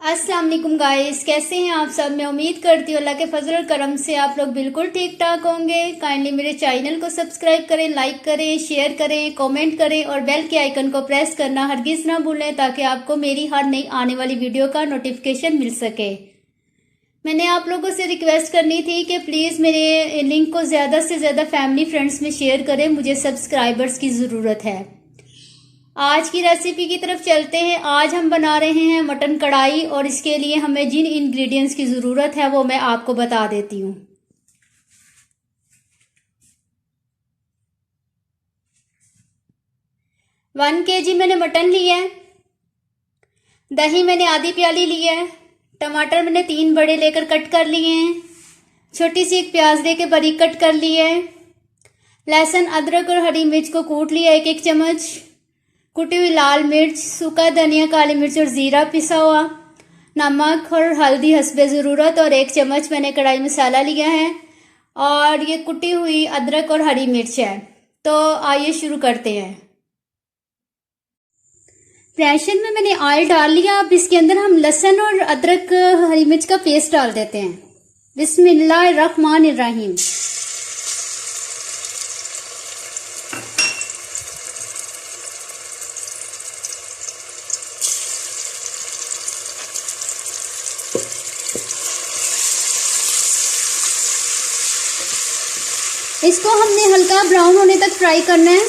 अस्सलाम वालेकुम गाइस, कैसे हैं आप सब। मैं उम्मीद करती हूँ अल्लाह के फजल और करम से आप लोग बिल्कुल ठीक ठाक होंगे। काइंडली मेरे चैनल को सब्सक्राइब करें, लाइक करें, शेयर करें, कमेंट करें और बेल के आइकन को प्रेस करना हरगिज़ ना भूलें ताकि आपको मेरी हर नई आने वाली वीडियो का नोटिफिकेशन मिल सके। मैंने आप लोगों से रिक्वेस्ट करनी थी कि प्लीज़ मेरे लिंक को ज़्यादा से ज़्यादा फैमिली फ्रेंड्स में शेयर करें, मुझे सब्सक्राइबर्स की ज़रूरत है। आज की रेसिपी की तरफ चलते हैं। आज हम बना रहे हैं मटन कढ़ाई और इसके लिए हमें जिन इंग्रेडिएंट्स की ज़रूरत है वो मैं आपको बता देती हूँ। वन केजी मैंने मटन लिया है। दही मैंने आधी प्याली लिया है। टमाटर मैंने 3 बड़े लेकर कट कर लिए हैं। छोटी सी एक प्याज लेकर बारीक कट कर लिया है। लहसुन, अदरक और हरी मिर्च को कूट लिया 1-1 चम्मच। कुटी हुई लाल मिर्च, सूखा धनिया, काली मिर्च और ज़ीरा पिसा हुआ, नमक और हल्दी हस्बे ज़रूरत और 1 चम्मच मैंने कढ़ाई मसाला लिया है और ये कुटी हुई अदरक और हरी मिर्च है। तो आइए शुरू करते हैं। प्रेशर में मैंने ऑयल डाल लिया। अब इसके अंदर हम लहसुन और अदरक हरी मिर्च का पेस्ट डाल देते हैं। बिस्मिल्लाहिर्रहमानिर्रहीम। इसको हमने हल्का ब्राउन होने तक फ्राई करना है।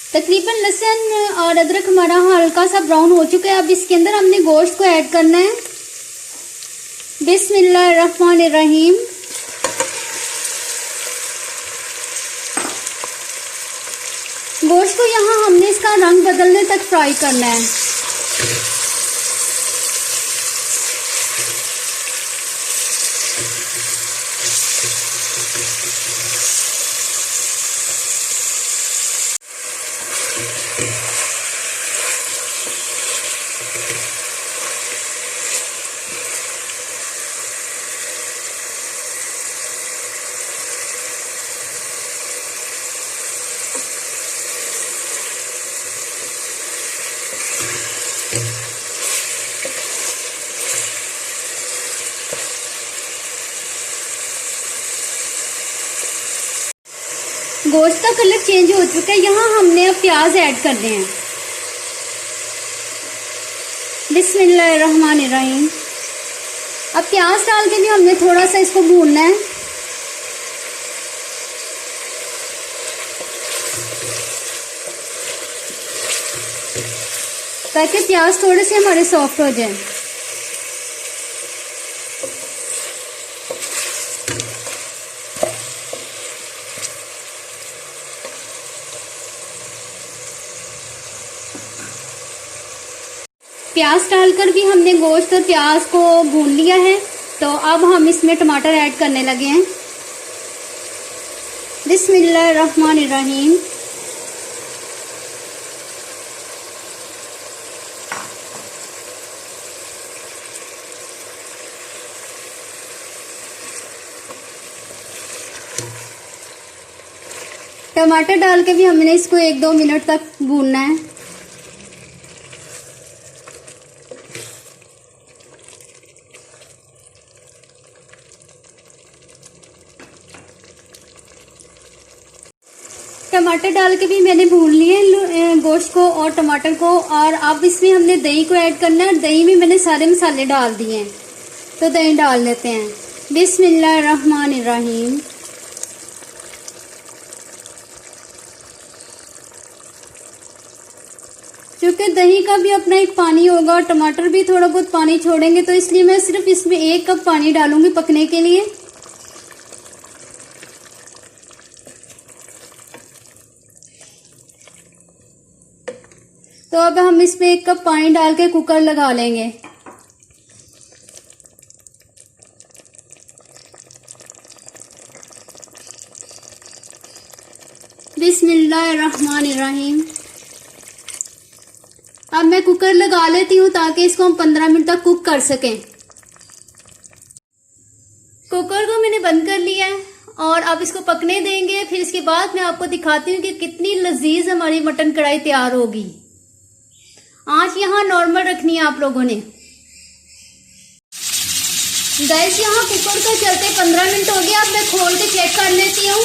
तकरीबन लहसुन और अदरक हमारा हल्का सा ब्राउन हो चुका है। अब इसके अंदर हमने गोश्त को ऐड करना है। बिस्मिल्लाहिर्रहमानिर्रहीम। गोश्त को यहाँ हमने इसका रंग बदलने तक फ्राई करना है। गोश्त का कलर चेंज हो चुका है। यहाँ हमने अब प्याज ऐड करने हैं। बिस्मिल्लाहिर्रहमानिर्रहीम। अब प्याज डाल के भी हमने थोड़ा सा इसको भूनना है। ताकि प्याज थोड़े से हमारे सॉफ्ट हो जाए। प्याज डालकर भी हमने गोश्त और प्याज को भून लिया है। तो अब हम इसमें टमाटर ऐड करने लगे हैं। बिस्मिल्लाहिर्रहमानिर्रहीम। टमाटर डाल के भी हमने इसको 1-2 मिनट तक भूनना है। टमाटर डाल के भी मैंने भून लिए गोश्त को और टमाटर को। और अब इसमें हमने दही को ऐड करना है। दही में मैंने सारे मसाले डाल दिए हैं। तो दही डाल लेते हैं। बिस्मिल्लाहिर्रहमानिर्रहीम। क्योंकि दही का भी अपना एक पानी होगा और टमाटर भी थोड़ा बहुत पानी छोड़ेंगे, तो इसलिए मैं सिर्फ इसमें 1 कप पानी डालूंगी पकने के लिए। तो अब हम इसमें 1 कप पानी डाल के कुकर लगा लेंगे। बिस्मिल्लाहिर्रहमानिर्रहीम। अब मैं कुकर लगा लेती हूँ ताकि इसको हम 15 मिनट तक कुक कर सकें। कुकर को मैंने बंद कर लिया है और अब इसको पकने देंगे। फिर इसके बाद मैं आपको दिखाती हूँ कि कितनी लजीज हमारी मटन कढ़ाई तैयार होगी। आंच यहाँ नॉर्मल रखनी है आप लोगों ने। गैस यहाँ कुकर को चलते 15 मिनट हो गया। अब मैं खोल के चेक कर लेती हूँ।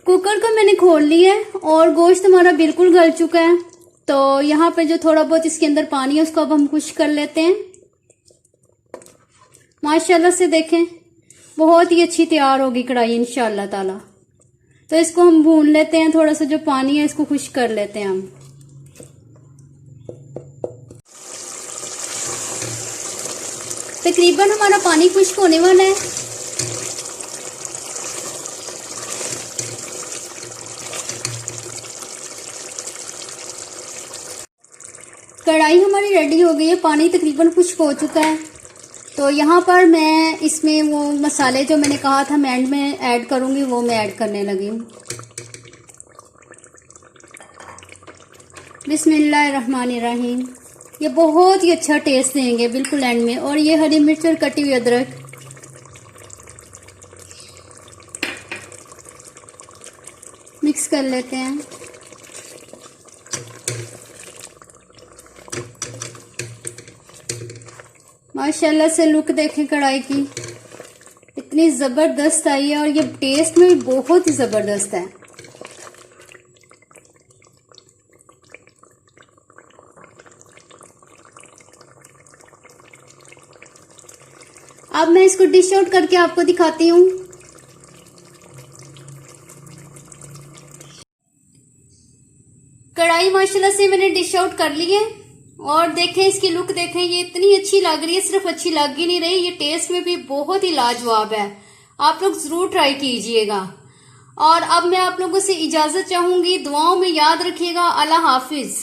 कुकर को मैंने खोल लिया है और गोश्त हमारा बिल्कुल गल चुका है। तो यहाँ पे जो थोड़ा बहुत इसके अंदर पानी है उसको अब हम खुश कर लेते हैं। माशाल्लाह से देखें बहुत ही अच्छी तैयार होगी कढ़ाई इंशाल्लाह ताला। तो इसको हम भून लेते हैं। थोड़ा सा जो पानी है इसको खुश कर लेते हैं हम। तकरीबन हमारा पानी खुश्क होने वाला है। कढ़ाई हमारी रेडी हो गई है। पानी तकरीबन खुश्क हो चुका है। तो यहाँ पर मैं इसमें वो मसाले जो मैंने कहा था मैं एंड में ऐड करूँगी वो मैं ऐड करने लगी हूँ। बिस्मिल्लाहिर्रहमानिर्रहीम। ये बहुत ही अच्छा टेस्ट देंगे बिल्कुल एंड में। और ये हरी मिर्च और कटी हुई अदरक मिक्स कर लेते हैं। माशाल्लाह से लुक देखें कढ़ाई की इतनी ज़बरदस्त आई है और ये टेस्ट में भी बहुत ही ज़बरदस्त है। अब मैं इसको डिश आउट करके आपको दिखाती हूँ। कढ़ाई माशाल्लाह से मैंने डिश आउट कर ली है और देखें इसकी लुक देखें। ये इतनी अच्छी लग रही है, सिर्फ अच्छी लग ही नहीं रही, ये टेस्ट में भी बहुत ही लाजवाब है। आप लोग जरूर ट्राई कीजिएगा। और अब मैं आप लोगों से इजाजत चाहूंगी। दुआओं में याद रखिएगा। अल्लाह हाफिज।